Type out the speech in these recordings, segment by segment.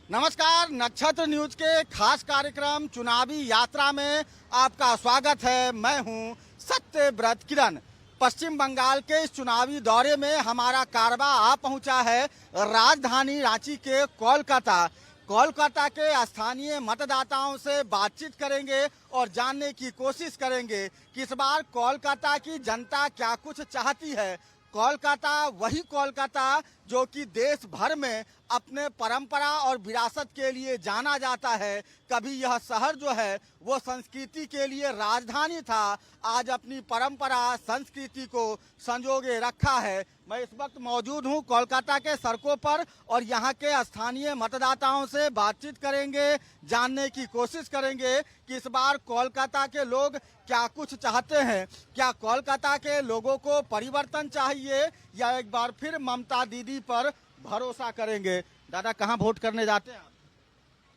नमस्कार, नक्षत्र न्यूज के खास कार्यक्रम चुनावी यात्रा में आपका स्वागत है। मैं हूं सत्यव्रत किरण। पश्चिम बंगाल के इस चुनावी दौरे में हमारा कारवा आ पहुंचा है राजधानी रांची के कोलकाता के स्थानीय मतदाताओं से बातचीत करेंगे और जानने की कोशिश करेंगे कि इस बार कोलकाता की जनता क्या कुछ चाहती है। कोलकाता वही कोलकाता जो कि देश भर में अपने परंपरा और विरासत के लिए जाना जाता है। कभी यह शहर जो है वो संस्कृति के लिए राजधानी था, आज अपनी परंपरा संस्कृति को संजोगे रखा है। मैं इस वक्त मौजूद हूं कोलकाता के सड़कों पर और यहां के स्थानीय मतदाताओं से बातचीत करेंगे, जानने की कोशिश करेंगे कि इस बार कोलकाता के लोग क्या कुछ चाहते हैं। क्या कोलकाता के लोगों को परिवर्तन चाहिए या एक बार फिर ममता दीदी पर भरोसा करेंगे। दादा, कहां वोट करने जाते हैं आप?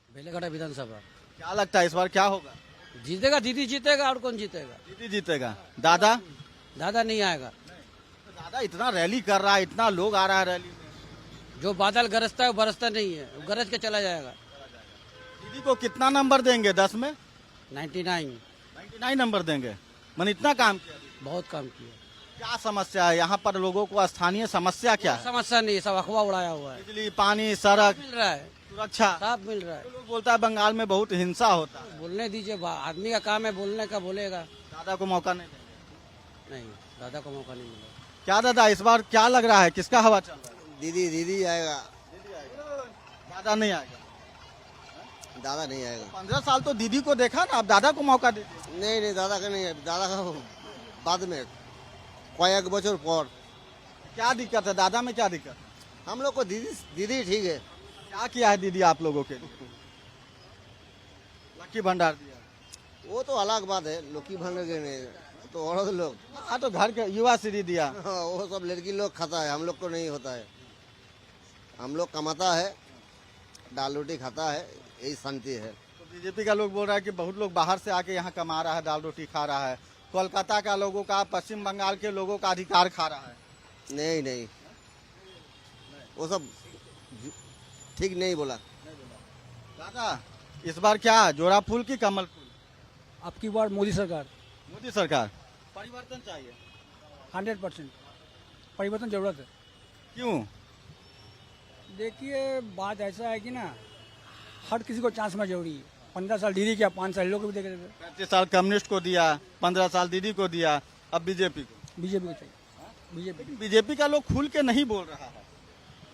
बेलेघाटा विधानसभा। क्या लगता है इस बार क्या होगा? जीतेगा, दीदी जीतेगा और कौन जीतेगा? दीदी जीतेगा। दादा? दादा नहीं आएगा। तो दादा इतना रैली कर रहा है, इतना लोग आ रहा है रैली में, जो बादल गरजता है वो बरसता नहीं है, वो गरज के चला जाएगा। दीदी को कितना नंबर देंगे? 10 में 99 नंबर देंगे। मैंने इतना काम किया दीदी। बहुत काम किया। क्या समस्या है यहाँ पर? लोगों को स्थानीय समस्या क्या है? समस्या नहीं, सब अखबार उड़ाया हुआ है। बिजली, पानी, सड़क, मिल रहा है, सुरक्षा सब मिल रहा है। लोग बोलता है बंगाल में बहुत हिंसा होता है। बोलने दीजिए, आदमी का काम है बोलने का, बोलेगा। दादा को मौका नहीं देंगे? नहीं, दादा को मौका नहीं मिला। क्या दादा इस बार क्या लग रहा है, किसका हवा चल रहा है? दीदी आएगा। दादा नहीं आएगा। दादा नहीं आएगा। 15 साल तो दीदी को देखा ना, अब दादा को मौका दीजिए। नहीं दादा का नहीं है, दादा का बाद में कয়েক বছর পর। क्या दिक्कत है दादा में? क्या दिक्कत? हम लोग को दीदी ठीक है। क्या किया है दीदी आप लोगों के लिए? लकी भंडार दिया। वो तो अलग बात है, लकी भंडार के नहीं तो औरत लोग। हाँ तो घर के युवा श्री दिया। वो सब लड़की लोग खाता है, हम लोग को नहीं होता है। हम लोग कमाता है, दाल रोटी खाता है, यही शांति है। तो बीजेपी का लोग बोल रहा है कि बहुत लोग बाहर से आके यहाँ कमा रहा है, दाल रोटी खा रहा है। कोलकाता का लोगों का, पश्चिम बंगाल के लोगों का अधिकार खा रहा है। नहीं वो सब ठीक नहीं बोला। दादा इस बार क्या, जोड़ा फूल की कमल फूल? अब की बार मोदी सरकार। मोदी सरकार। परिवर्तन चाहिए। 100% परिवर्तन जरूरत है। क्यों? देखिए, बात ऐसा है कि ना, हर किसी को चांस में जरूरी है। 15 साल दीदी किया, 5 साल लोग भी देख रहे थे। 35 साल कम्युनिस्ट को दिया, 15 साल दीदी को दिया, अब बीजेपी को। बीजेपी को चाहिए। बीजेपी का लोग खुल के नहीं बोल रहा है,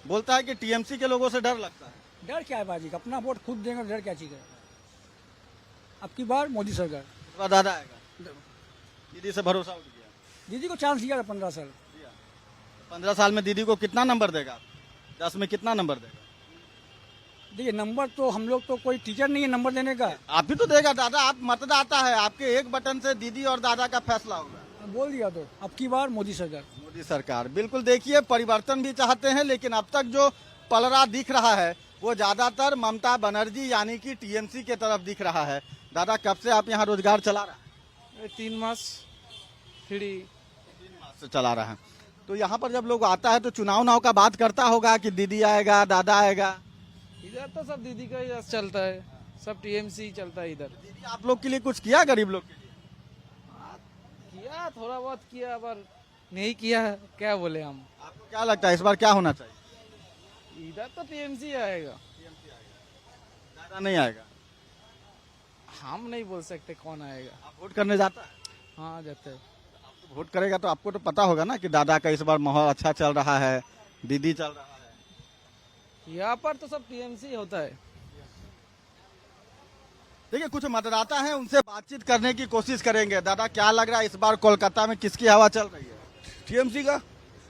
बोलता है कि टीएमसी के लोगों से डर लगता है। डर क्या है बाजी का? अपना वोट खुद देंगे, डर क्या चीज है? अब की बार मोदी सरकार। इस बार दादा आएगा। दीदी से भरोसा उठ गया। दीदी को चांस दिया था 15 साल। 15 साल में दीदी को कितना नंबर देगा? 10 में कितना नंबर देगा? देखिए, नंबर तो हम लोग तो कोई टीचर नहीं है नंबर देने का। आप भी तो देगा दादा, आप मतदाता है, आपके एक बटन से दीदी और दादा का फैसला होगा। बोल दिया तो, अब की बार मोदी सरकार। मोदी सरकार बिल्कुल। देखिए, परिवर्तन भी चाहते हैं लेकिन अब तक जो पलड़ा दिख रहा है वो ज्यादातर ममता बनर्जी यानी कि टीएमसी के तरफ दिख रहा है। दादा कब से आप यहाँ रोजगार चला रहा है? 3 मास फ्री 3 मास से चला रहा है। तो यहाँ पर जब लोग आता है तो चुनाव का बात करता होगा कि दीदी आएगा, दादा आएगा। इधर तो सब दीदी का ही चलता है, सब टीएमसी चलता है इधर। दीदी आप लोग के लिए कुछ किया गरीब लोग के लिए? किया, थोड़ा बहुत किया, पर नहीं किया, क्या बोले हम। आपको क्या लगता है इस बार क्या होना चाहिए? इधर तो टीएमसी आएगा। दादा नहीं आएगा। हम नहीं बोल सकते कौन आएगा। आप वोट करने जाता है? हाँ, जाते हैं। आप वोट करेगा तो आपको तो पता होगा ना कि दादा का इस बार माहौल अच्छा चल रहा है, दीदी चल रहा है। यहाँ पर तो सब टीएमसी होता है। देखिए, कुछ मतदाता हैं, उनसे बातचीत करने की कोशिश करेंगे। दादा क्या लग रहा है इस बार कोलकाता में किसकी हवा चल रही है? टीएमसी का।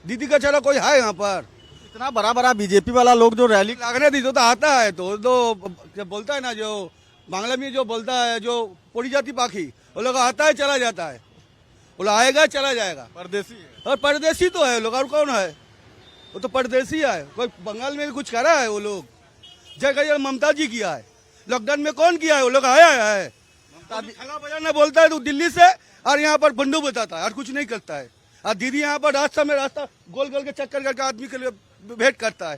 दीदी का चला कोई है यहाँ पर? इतना बड़ा बड़ा बीजेपी वाला लोग जो रैली लगने दी तो आता है तो क्या बोलता है ना, जो बांग्ला में जो बोलता है, जो पोड़ी जाती पाखी, वो लोग आता है चला जाता है, वो लोग आएगा चला जाएगा। परदेसी है। और परदेसी तो है लोग, और कौन है? वो तो परदेसी है। कोई बंगाल में भी कुछ करा है वो लोग? जगह ममता जी किया है, लॉकडाउन में कौन किया है? वो लोग आया है। खला बजाना बोलता है तो दिल्ली से, और यहाँ पर बंडू बताता है और कुछ नहीं करता है। और दीदी यहाँ पर रास्ता गोल गोल के चक्कर करके आदमी के लिए भेंट करता है,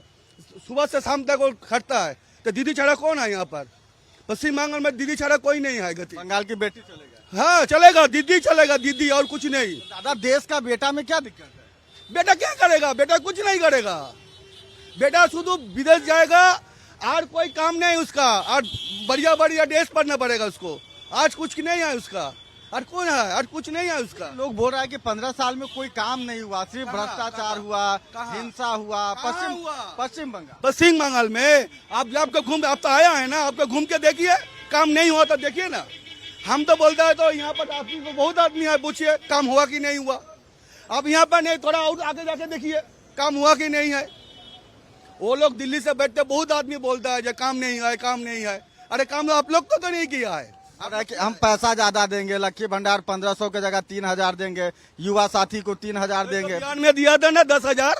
सुबह से शाम तक वो खटता है। तो दीदी छाड़ा कौन है यहाँ पर? पश्चिम बंगाल में दीदी छाड़ा कोई नहीं है गति। बंगाल की बेटी चलेगा। हाँ चलेगा, दीदी चलेगा, दीदी और कुछ नहीं। दादा देश का बेटा में क्या दिक्कत है? बेटा क्या करेगा? बेटा कुछ नहीं करेगा। बेटा शुद्ध विदेश जाएगा और कोई काम नहीं उसका, और बढ़िया बढ़िया ड्रेस पहनना पड़ेगा उसको। आज कुछ नहीं है उसका, और कौन है? और कुछ नहीं है उसका। लोग बोल रहा है कि 15 साल में कोई काम नहीं हुआ, सिर्फ भ्रष्टाचार हुआ, हिंसा हुआ। पश्चिम बंगाल पश्चिम बंगाल में आप आपका घूम, आप तो आया है ना, आपका घूम के देखिए, काम नहीं हुआ तो देखिए ना। हम तो बोलता है तो यहाँ पर आपकी को बहुत आदमी है, पूछिए काम हुआ कि नहीं हुआ। अब यहाँ पर नहीं, थोड़ा और आगे जाके देखिए काम हुआ कि नहीं है। वो लोग दिल्ली से बैठते बहुत आदमी बोलता है जो काम नहीं है, काम नहीं है। अरे काम तो आप लोग को तो नहीं किया है। कि हम पैसा ज्यादा देंगे, लक्की भंडार 1500 की जगह 3000 देंगे, युवा साथी को 3000 देंगे। बयान में दिया था ना 10,000,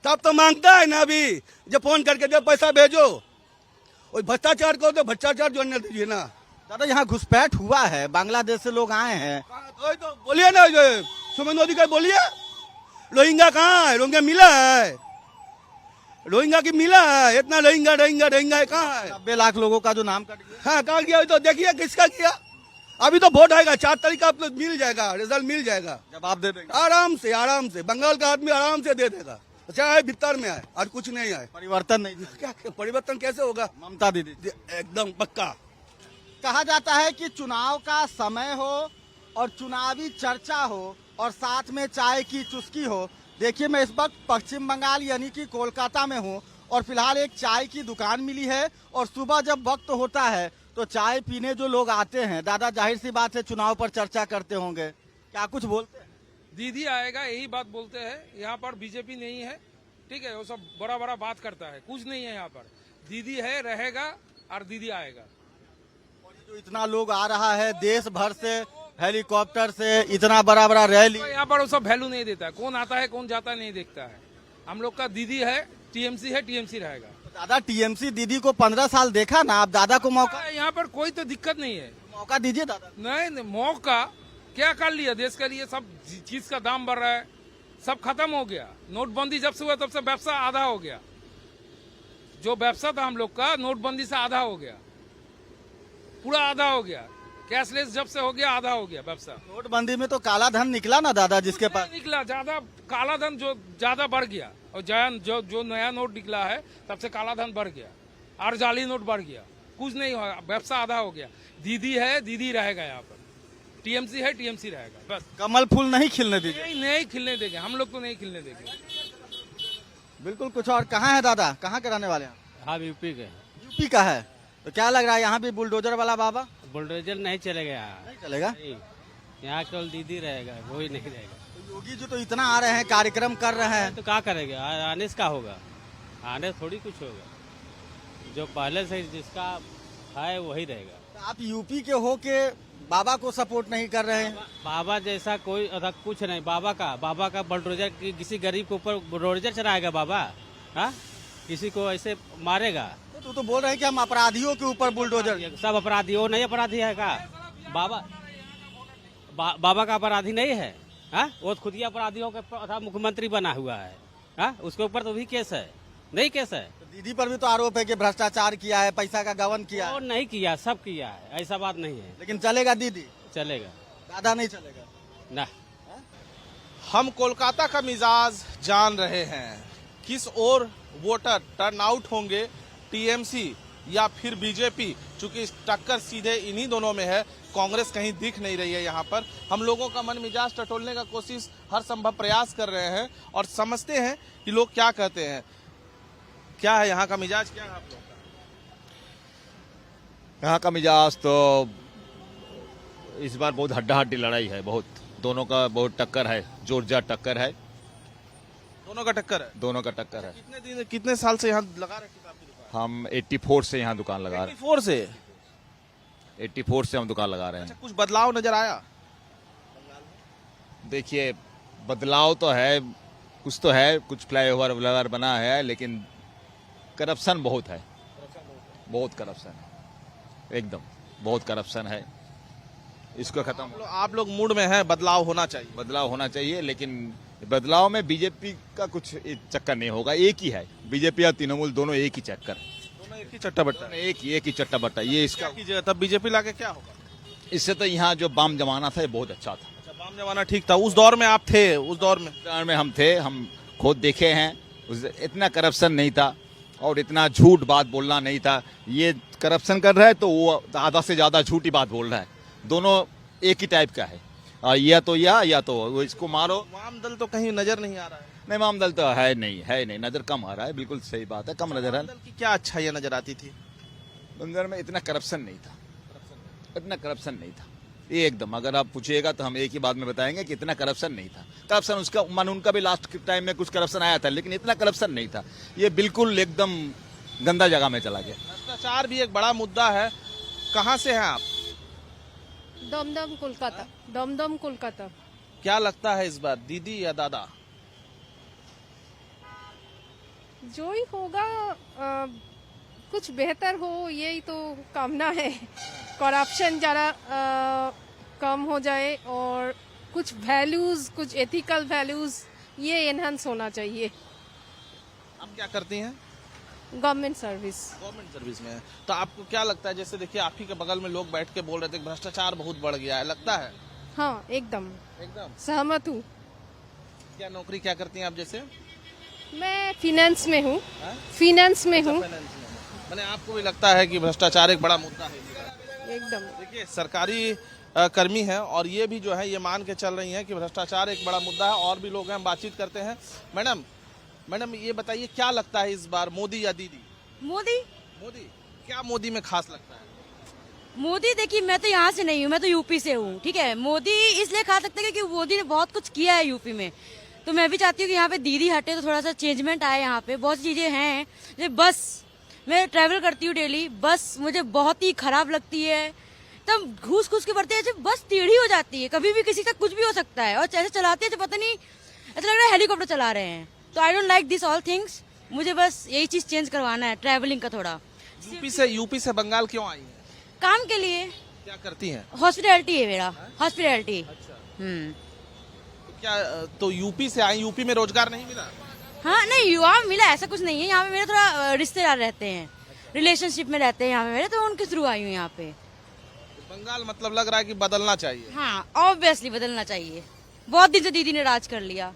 तब तो मांगता है ना अभी, जब फोन करके जब पैसा भेजो। और भ्रष्टाचार को तो भ्रष्टाचार जोड़ने दीजिए ना। दादा यहाँ घुसपैठ हुआ है, बांग्लादेश से लोग आए हैं। तो बोलिए ना, सुमन मोदी का बोलिए, रोहिंगा कहाँ है? रोहिंगा मिला है? रोहिंगा की मिला है? इतना रोहिंगा रोहिंगा रोहिंगा है कहाँ है? 90 लाख लोगों का जो नाम कट गया। हाँ कहाँ गया? तो देखिए किसका किया। अभी तो वोट आएगा 4 तारीख का, आप लोग मिल जाएगा, रिजल्ट मिल जाएगा। जवाब दे देंगे आराम से, आराम से बंगाल का आदमी आराम से दे देगा, चाहे भीतर में आए और कुछ नहीं आए। परिवर्तन नहीं। क्या परिवर्तन कैसे होगा? ममता दीदी एकदम पक्का। कहा जाता है कि चुनाव का समय हो और चुनावी चर्चा हो और साथ में चाय की चुस्की हो। देखिए मैं इस वक्त पश्चिम बंगाल यानी कि कोलकाता में हूँ और फिलहाल एक चाय की दुकान मिली है और सुबह जब वक्त होता है तो चाय पीने जो लोग आते हैं, दादा जाहिर सी बात है चुनाव पर चर्चा करते होंगे, क्या कुछ बोलते हैं? दीदी आएगा यही बात बोलते हैं। यहाँ पर बीजेपी नहीं है, ठीक है, वो सब बड़ा बड़ा बात करता है, कुछ नहीं है यहाँ पर। दीदी है, रहेगा और दीदी आएगा। और जो इतना लोग आ रहा है देश भर से, हेलीकॉप्टर से, इतना बड़ा बड़ा रैली, तो यहाँ पर वो सब वैल्यू नहीं देता है, कौन आता है कौन जाता है नहीं देखता है। हम लोग का दीदी है, टीएमसी है, टीएमसी रहेगा। दादा टीएमसी दीदी को 15 साल देखा ना, आप दादा को मौका यहाँ पर कोई तो दिक्कत नहीं है। मौका दीजिए दादा। नहीं, मौका क्या कर लिया देश के लिए? सब चीज का दाम बढ़ रहा है, सब खत्म हो गया। नोटबंदी जब से हुआ तब से व्यवसाय आधा हो गया। जो व्यवसाय था हम लोग का, नोटबंदी से आधा हो गया, पूरा आधा हो गया। कैशलेस जब से हो गया आधा हो गया व्यवसाय। नोटबंदी में तो काला धन निकला ना दादा, जिसके पास निकला ज्यादा काला धन, जो ज्यादा बढ़ गया। और जो नया नोट निकला है तब से काला धन बढ़ गया और जाली नोट बढ़ गया। कुछ नहीं हुआ, व्यवसाय आधा हो गया। दीदी है, दीदी रहेगा यहाँ पर। टीएमसी है, टीएमसी रहेगा बस। कमल फूल नहीं खिलने दीजिए। नहीं खिलने देंगे हम लोग, तो नहीं खिलने देंगे। बिल्कुल। कुछ और कहाँ है दादा, कहाँ के रहने वाले हैं? हाँ यूपी के। यूपी का है, तो क्या लग रहा है यहाँ भी बुलडोजर वाला बाबा बुलडोजर नहीं चलेगा यहाँ। नहीं चलेगा? नहीं, यहाँ केवल दीदी रहेगा, वही नहीं रहेगा। तो योगी जी तो इतना आ रहे हैं, कार्यक्रम कर रहे हैं, तो क्या करेंगे? आने से क्या होगा? आने से थोड़ी कुछ होगा। जो पहले से जिसका है वही रहेगा। तो आप यूपी के हो के बाबा को सपोर्ट नहीं कर रहे हैं? बाबा जैसा कोई अदा कुछ नहीं। बाबा का बुलडोजर किसी गरीब के ऊपर बुलडोजर चलाएगा बाबा? हाँ, किसी को ऐसे मारेगा? तो तू बोल रहे हैं कि हम अपराधियों के ऊपर बुलडोजर। सब अपराधी, वो नहीं अपराधी है का? बाबा का अपराधी नहीं है? हाँ, वो खुद ही अपराधियों के मुख्यमंत्री बना हुआ है। हाँ, उसके ऊपर तो भी केस है, नहीं केस है। तो दीदी पर भी तो आरोप है कि भ्रष्टाचार किया है, पैसा का गबन किया है। वो नहीं किया, सब किया है, ऐसा बात नहीं है। लेकिन चलेगा दीदी? चलेगा, दादा नहीं चलेगा ना। हम कोलकाता का मिजाज जान रहे हैं। किस ओर वोटर टर्न आउट होंगे, टीएमसी या फिर बीजेपी? चूंकि टक्कर सीधे इन्हीं दोनों में है, कांग्रेस कहीं दिख नहीं रही है यहाँ पर। हम लोगों का मन मिजाज टटोलने का कोशिश हर संभव प्रयास कर रहे हैं और समझते हैं कि लोग क्या कहते हैं। क्या है यहाँ का मिजाज, क्या है आप लोगों का? यहाँ का मिजाज तो इस बार बहुत हड्डाहड्डी लड़ाई है, बहुत दोनों का बहुत टक्कर है, जोरदार टक्कर है। दोनों का टक्कर है? दोनों का टक्कर है। कितने साल से यहाँ लगा रखे हैं आपकी दुकान? हम 84 से यहाँ दुकान लगा रहे हैं। 84 से? 84 से हम दुकान लगा रहे हैं। अच्छा, कुछ बदलाव नजर आया? देखिए बदलाव तो है, कुछ तो है, कुछ फ्लाईओवर वगैरह बना है, लेकिन करप्शन बहुत है, बहुत करप्शन है, एकदम बहुत करप्शन है। इसको खत्म, आप लोग मूड में हैं, बदलाव होना चाहिए? बदलाव होना चाहिए, लेकिन बदलाव में बीजेपी का कुछ चक्कर नहीं होगा। एक ही है बीजेपी और तृणमूल, दोनों एक ही चक्कर। दोनों एक एक ही चट्टा बट्टा एक ही चट्टा बट्टा ये इसका। क्या कीजिएगा तब बीजेपी लाके क्या होगा? इससे तो यहाँ जो बाम जमाना था ये बहुत अच्छा था। अच्छा, बाम जमाना ठीक था, उस दौर में आप थे, उस दौर में हम थे, हम खुद देखे हैं। इतना करप्शन नहीं था और इतना झूठ बात बोलना नहीं था। ये करप्शन कर रहा है तो वो आधा से ज्यादा झूठी बात बोल रहा है। दोनों एक ही टाइप का है, या तो वो इसको मारो। वाम दल तो कहीं नजर नहीं आ रहा है। नहीं, वाम दल तो है नहीं, नजर कम आ रहा है। बिल्कुल सही बात है, कम नजर आ वाम रहा दल की क्या अच्छाइयाँ नजर आती थी? है। अंदर में इतना करप्शन नहीं था, ये एकदम। अगर आप पूछिएगा तो हम एक ही बात में बताएंगे कि इतना करप्शन नहीं था। करप्शन उसका मन, उनका भी लास्ट टाइम में कुछ करप्शन आया था, लेकिन इतना करप्शन नहीं था। ये बिल्कुल एकदम गंदा जगह में चला गया। भ्रष्टाचार भी एक बड़ा मुद्दा है। कहाँ से हैं आप? दमदम कोलकाता। क्या लगता है इस बार, दीदी या दादा? जो ही होगा कुछ बेहतर हो, यही तो कामना है। करप्शन जरा कम हो जाए और कुछ वैल्यूज, कुछ एथिकल वैल्यूज ये एनहांस होना चाहिए। आप क्या करती हैं? गवर्नमेंट सर्विस में। तो आपको क्या लगता है, जैसे देखिए आप ही के बगल में लोग बैठ के बोल रहे थे कि भ्रष्टाचार बहुत बढ़ गया है, लगता है? हाँ, एकदम सहमत हूँ। क्या नौकरी क्या करती हैं आप? जैसे मैं फिनेंस में हूँ। मैंने आपको भी लगता है कि भ्रष्टाचार एक बड़ा मुद्दा है? एकदम। देखिए सरकारी कर्मी हैं और ये भी जो है ये मान के चल रही हैं कि भ्रष्टाचार एक बड़ा मुद्दा है। और भी लोग हैं, हम बातचीत करते हैं। मैडम ये बताइए, क्या लगता है इस बार, मोदी या दीदी? मोदी। क्या मोदी में खास लगता है? मोदी देखिए, मैं तो यहाँ से नहीं हूँ, मैं तो यूपी से हूँ, ठीक है। मोदी इसलिए खा सकते हैं क्योंकि मोदी ने बहुत कुछ किया है यूपी में। तो मैं भी चाहती हूँ कि यहाँ पे दीदी हटे तो थोड़ा सा चेंजमेंट आए। यहाँ पे बहुत सी चीजें हैं, जैसे बस, मैं ट्रैवल करती हूँ डेली, बस मुझे बहुत ही खराब लगती है। तब घूस के बढ़ते हैं, बस टेढ़ी हो जाती है, कभी भी किसी का कुछ भी हो सकता है। और जैसे चलाते हैं पता नहीं, ऐसा लग रहा है हेलीकॉप्टर चला रहे हैं। तो I don't like this all things. मुझे बस यही चीज चेंज करवाना है, ट्रैवलिंग का थोड़ा। यूपी से बंगाल क्यों आई है? काम के लिए। क्या करती हैं? हॉस्पिटैलिटी है मेरा, हॉस्पिटैलिटी। तो क्या तो यूपी से आई, यूपी में रोजगार नहीं मिला? हाँ नहीं, युवा मिला, ऐसा कुछ नहीं है। यहाँ पे मेरे थोड़ा रिश्तेदार रहते हैं, रिलेशनशिप में रहते हैं यहाँ पे मेरे, तो उनके थ्रू आई हूँ यहाँ पे। बंगाल मतलब लग रहा है कि बदलना चाहिए। हाँ, ऑब्वियसली बदलना चाहिए। बहुत दिन से दीदी ने राज कर लिया।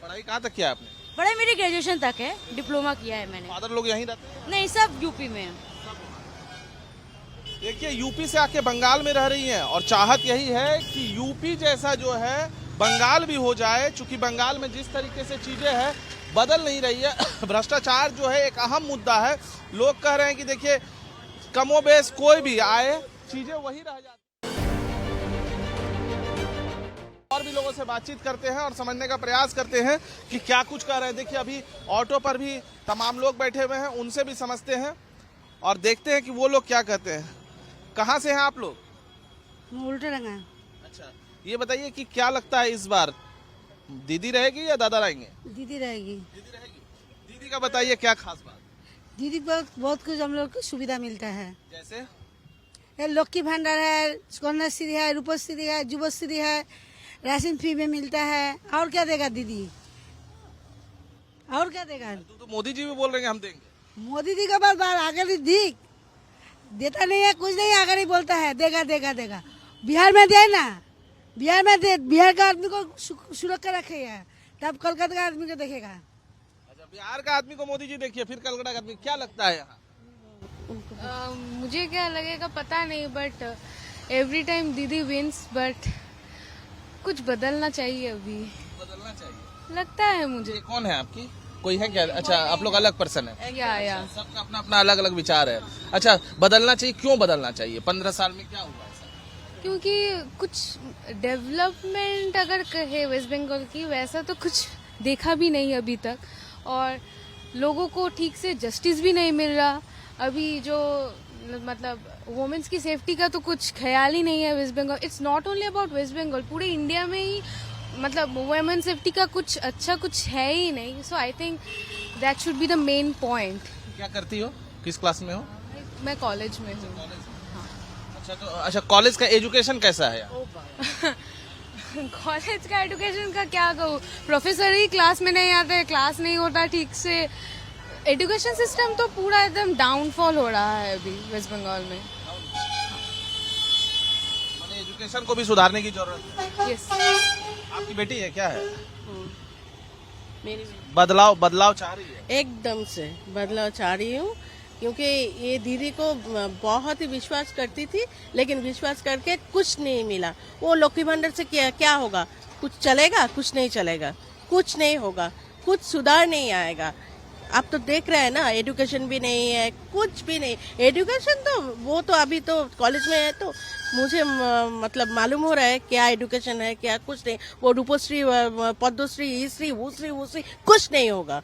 पढ़ाई कहाँ तक किया आपने? पढ़ाई मेरी ग्रेजुएशन तक है, डिप्लोमा किया है मैंने। फादर लोग यहीं रहते हैं? नहीं, सब यूपी में। देखिए यूपी से आके बंगाल में रह रही हैं और चाहत यही है कि यूपी जैसा जो है बंगाल भी हो जाए। चूंकि बंगाल में जिस तरीके से चीजें हैं बदल नहीं रही है। भ्रष्टाचार जो है एक अहम मुद्दा है। लोग कह रहे हैं कि देखिए कमोबेश कोई भी आए, चीजें वही रह जाती। और भी लोगों से बातचीत करते हैं और समझने का प्रयास करते हैं कि क्या कुछ कह रहे हैं। देखिए अभी ऑटो पर भी तमाम लोग बैठे हुए हैं, उनसे भी समझते हैं और देखते हैं कि वो लोग क्या कहते हैं। कहाँ से हैं आप लोग? उल्टे रंगा। अच्छा, ये बताइए कि क्या लगता है इस बार, दीदी रहेगी या दादा रहेंगे? दीदी रहेगी। दीदी का बताइए क्या खास बात? दीदी पर बहुत कुछ हम लोग को सुविधा मिलता है। जैसे लक्ष्मी भंडार है, कन्याश्री है, रूपश्री है, जुबश्री है, राशन फ्री में मिलता है। और क्या देगा दीदी, और क्या देगा? तो मोदी जी भी बोल रहे हैं हम देंगे। मोदी जी का बात आगे दी देता नहीं है, कुछ नहीं, आगे ही बोलता है देगा देगा देगा। बिहार में दे ना, बिहार में दे, बिहार का आदमी को सुरक्षा रखेगा, तब कोलकाता का आदमी को देखेगा। अच्छा, बिहार का आदमी को मोदी जी देखिए, फिर कलकत्ता का आदमी, क्या लगता है यहाँ? मुझे क्या लगेगा पता नहीं, बट एवरी टाइम दीदी विंस, बट कुछ बदलना चाहिए अभी। बदलना चाहिए लगता है मुझे। ये कौन है आपकी, कोई है क्या? अच्छा, आप लोग अलग पर्सन है? या सबका अपना अपना अलग अलग विचार है। अच्छा, बदलना चाहिए, क्यों बदलना चाहिए? 15 साल में क्या हुआ ऐसा? क्योंकि कुछ डेवलपमेंट अगर कहे वेस्ट बंगाल की, वैसा तो कुछ देखा भी नहीं अभी तक। और लोगों को ठीक से जस्टिस भी नहीं मिल रहा अभी। जो मतलब वुमेन्स की सेफ्टी का तो कुछ ख्याल ही नहीं है West Bengal. It's not only about West Bengal, पूरे इंडिया में ही मतलब वुमेन सेफ्टी का कुछ अच्छा कुछ है ही नहीं। So I think that should be the main point. क्या करती हो, किस क्लास में हो? मैं कॉलेज में हूँ। अच्छा, तो अच्छा कॉलेज का एजुकेशन कैसा है? कॉलेज का एजुकेशन का क्या कहूँ, प्रोफेसर ही क्लास में नहीं आते, क्लास नहीं होता ठीक से, एजुकेशन सिस्टम तो पूरा एकदम डाउनफॉल हो रहा है अभी वेस्ट बंगाल में। माने एजुकेशन को भी सुधारने की जरूरत है। यस। आपकी बेटी है क्या है? मेरी बदलाव चाह रही है? एकदम से बदलाव चाह रही हूँ, क्योंकि ये दीदी को बहुत ही विश्वास करती थी, लेकिन विश्वास करके कुछ नहीं मिला। वो लक्ष्मी भंडार से क्या होगा? कुछ चलेगा? कुछ नहीं चलेगा, कुछ नहीं होगा, कुछ सुधार नहीं आएगा। आप तो देख रहे हैं ना, एजुकेशन भी नहीं है, कुछ भी नहीं। एजुकेशन तो वो तो अभी तो कॉलेज में है, तो मुझे मतलब मालूम हो रहा है क्या एजुकेशन है, क्या कुछ नहीं। वो रूपश्री, पद्मश्री, ईश्री, वूश्री कुछ नहीं होगा।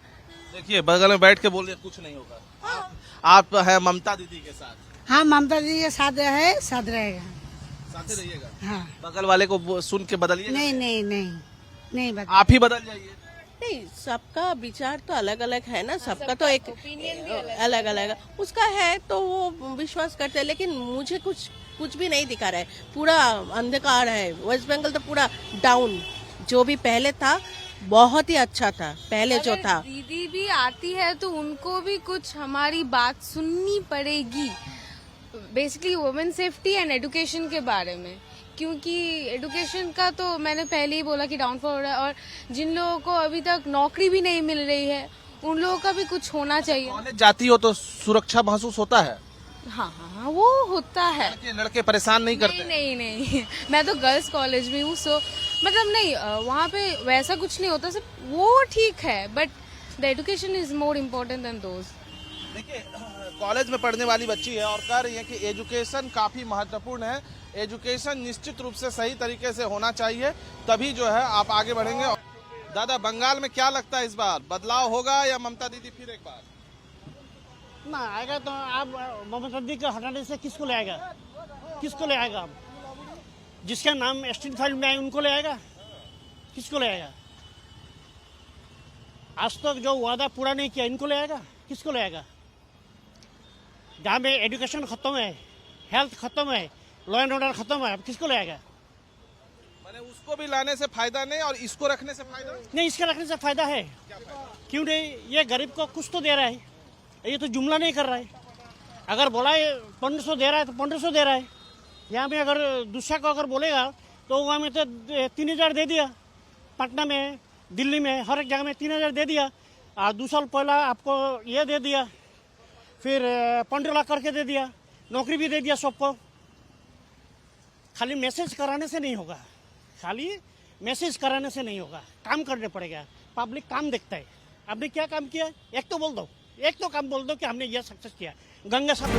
देखिए बगल में बैठ के बोल रहे कुछ नहीं होगा। आप है ममता दीदी के साथ? हाँ, ममता दीदी के साथ है, साथ रहेगा, साथ ही रहिएगा। हाँ। बगल वाले को सुन के बदलिए। नहीं बता। आप ही बदल जाइए। नहीं, सबका विचार तो अलग अलग है ना, सबका तो एक अलग अलग उसका है, तो वो विश्वास करते हैं। लेकिन मुझे कुछ भी नहीं दिखा रहा है, पूरा अंधकार है। वेस्ट बंगाल तो पूरा डाउन। जो भी पहले था बहुत ही अच्छा था, पहले जो था। दीदी भी आती है तो उनको भी कुछ हमारी बात सुननी पड़ेगी, basically women safety and education के बारे में, क्योंकि एजुकेशन का तो मैंने पहले ही बोला कि डाउनफॉल हो रहा है, और जिन लोगों को अभी तक नौकरी भी नहीं मिल रही है उन लोगों का भी कुछ होना चाहिए। कॉलेज जाती हो तो सुरक्षा महसूस होता है? हाँ, वो होता है। लड़के परेशान नहीं करते? नहीं मैं तो गर्ल्स कॉलेज में हूँ, सो मतलब नहीं, वहाँ पे वैसा कुछ नहीं होता, सिर्फ वो ठीक है, but the education is more important then those. देखिए कॉलेज में पढ़ने वाली बच्ची है और कह रही है कि एजुकेशन काफी महत्वपूर्ण है। एजुकेशन निश्चित रूप से सही तरीके से होना चाहिए, तभी जो है आप आगे बढ़ेंगे। दादा, बंगाल में क्या लगता है इस बार बदलाव होगा या ममता दीदी फिर एक बार? ना आएगा तो आप ममता दीदी को हटाने से किसको ले आएगा? किसको ले आएगा? जिसका नाम एस्टिन फाइल में आए उनको ले आएगा? किसको ले आएगा? आज तक जो वादा पूरा नहीं किया इनको ले आएगा? किसको ले आएगा? जहाँ में एजुकेशन खत्म है, हेल्थ खत्म है, लॉ एंड ऑर्डर खत्म है, अब किसको ले आएगा? माने उसको भी लाने से फायदा नहीं और इसको रखने से फायदा नहीं। इसके रखने से फायदा है। क्यों नहीं? ये गरीब को कुछ तो दे रहा है, ये तो जुमला नहीं कर रहा है। अगर बोला है 1500 दे रहा है तो 1500 दे रहा है। यहाँ में अगर दूसरा को अगर बोलेगा तो वहाँ में तो 3000 दे दिया, पटना में, दिल्ली में, हर एक जगह में 3000 दे दिया। और 2 साल पहला आपको ये दे दिया, फिर 15 लाख करके दे दिया, नौकरी भी दे दिया सबको। खाली मैसेज कराने से नहीं होगा, खाली मैसेज कराने से नहीं होगा, काम करने पड़ेगा। पब्लिक काम देखता है। आपने क्या काम किया? एक तो बोल दो, एक तो काम बोल दो कि हमने ये सक्सेस किया। गंगा साफ